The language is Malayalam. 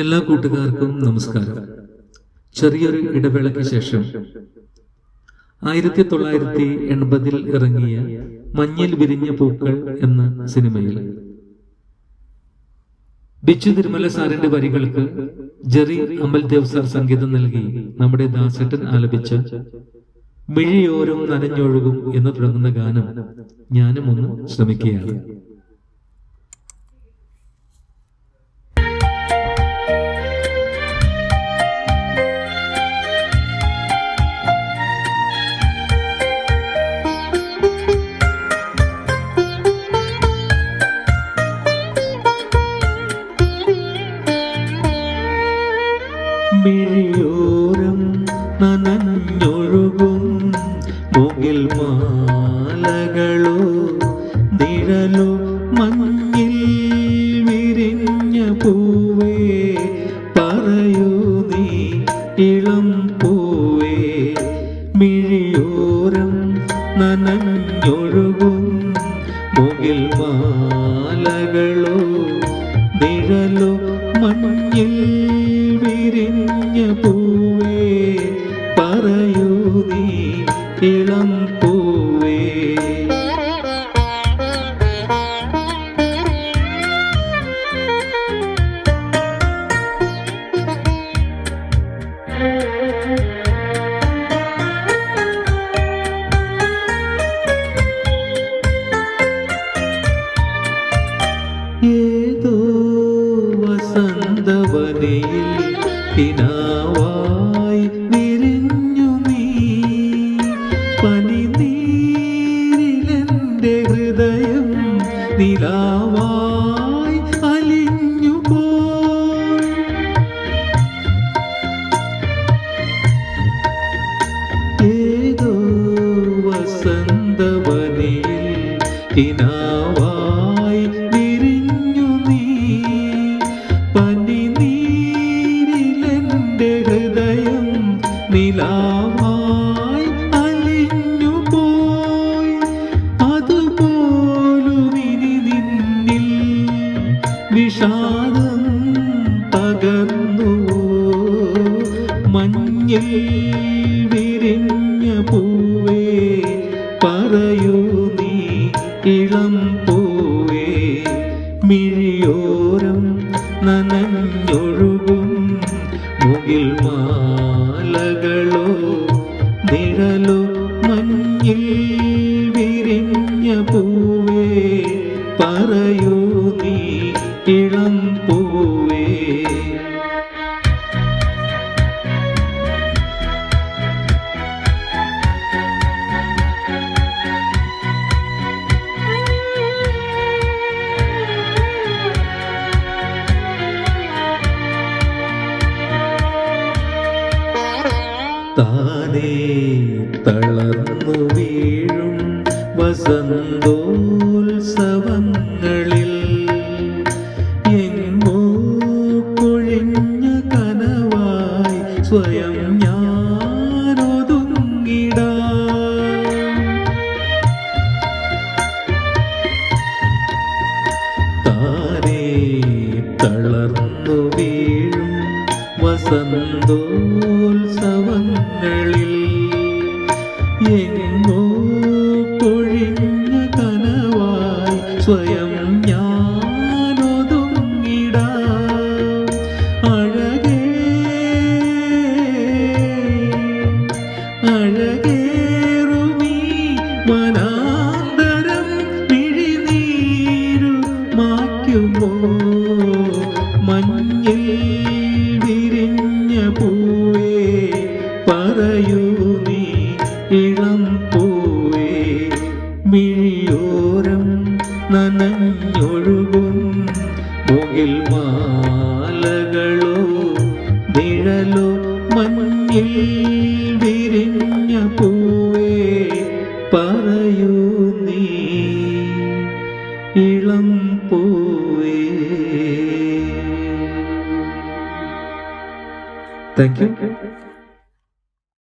എല്ലാ കൂട്ടുകാർക്കും നമസ്കാരം. ചെറിയൊരു ഇടവേളയ്ക്ക് ശേഷം 1980 ഇറങ്ങിയ മഞ്ഞിൽ വിരിഞ്ഞ പൂക്കൾ എന്ന സിനിമയിൽ ബിച്ചു തിരുമല സാറിന്റെ വരികൾക്ക് ജെറി അമൽദേവ് സാർ സംഗീതം നൽകി നമ്മുടെ ദാസേട്ടൻ ആലപിച്ച മിഴിയോരം നനഞ്ഞൊഴുകും എന്ന് തുടങ്ങുന്ന ഗാനം ഞാനും ഒന്ന് ശ്രമിക്കുകയാണ്. മിഴിയോരം നനഞ്ഞൊഴുകും മുകിൽ മാലകളോ നിഴലോ മഞ്ഞിൽ വിരിഞ്ഞ പൂവേ പറയൂ നീ ഇളം പൂവേ. മിഴിയോരം നനഞ്ഞൊഴുകും മുകിൽ മാലകളോ നിഴലോ മഞ്ഞിൽ വിരിഞ്ഞ പൂവേ പറയൂ നീ ഇളം പൂവേ. ഏതോ വസന്തവനിയിൽ കിനാവായി വിരിഞ്ഞു നീ, പനിനീരിലെന്റെ ഹൃദയം നിലാവായി അലിഞ്ഞു പോയി. ഏതോ വസന്തവനിയിൽ കിനാവായി വിരിഞ്ഞു നീ, പനിനീരിലെന്റെ ഹൃദയം നിലാവായി അലിഞ്ഞു പോയി. അതുപോലും ഇനി നിന്നിൽ വിഷാദം പകർന്നു. മഞ്ഞിൽ വിരിഞ്ഞ പൂവേ പറയൂ നീ ഇളം പൂവേ. മിഴിയോരം നനഞ്ഞൊഴുകും മുകിൽ മാലകളോ നിഴലോ മഞ്ഞിൽ വിരിഞ്ഞ പൂവേ പറയൂ നീ ഇളം പൂവേ. താനേ തളർന്നു വീഴും വസന്തോത്സവങ്ങളിൽ എങ്ങോ കൊഴിഞ്ഞ കനവായി സ്വയം ഞാനൊതുങ്ങിടാം. താനേ തളർന്നു വീഴും വസന്തോത്സവങ്ങളിൽ എങ്ങോ കൊഴിഞ്ഞ കനവായി സ്വയം ഞാനൊതുങ്ങിടാം. അഴകേ അഴകേറുമീ വനാന്തരം മിഴിനീരു മായ്ക്കുമോ. മഞ്ഞിൽ വിരിഞ്ഞ പൂവേ പറയൂ നീ ഇളം പൂവേ. മിഴിയോരം നനഞ്ഞൊഴുകും മുകിൽ മാലകളോ നിഴലോ മഞ്ഞിൽ വിരിഞ്ഞ പൂവേ പറയൂ നീ ഇളം പൂവേ. Thank you.